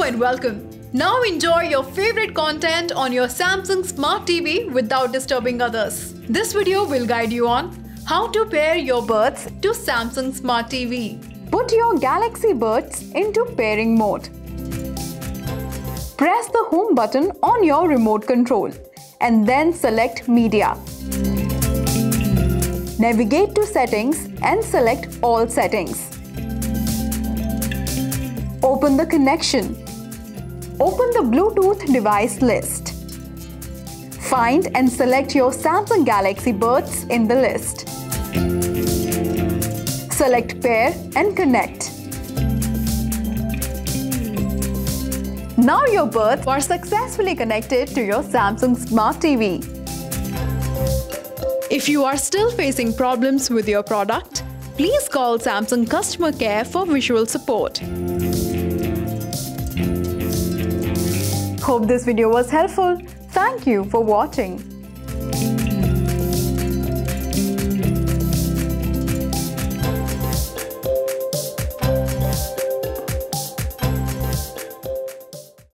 and welcome. Now enjoy your favorite content on your Samsung Smart TV without disturbing others. This video will guide you on how to pair your buds to Samsung Smart TV. Put your Galaxy buds into pairing mode. Press the home button on your remote control and then select Media. Navigate to Settings and select All Settings. Open the connection. Open the Bluetooth device list. Find and select your Samsung Galaxy buds in the list. Select Pair and Connect. Now your buds are successfully connected to your Samsung Smart TV. If you are still facing problems with your product, please call Samsung Customer Care for visual support. Hope this video was helpful. Thank you for watching.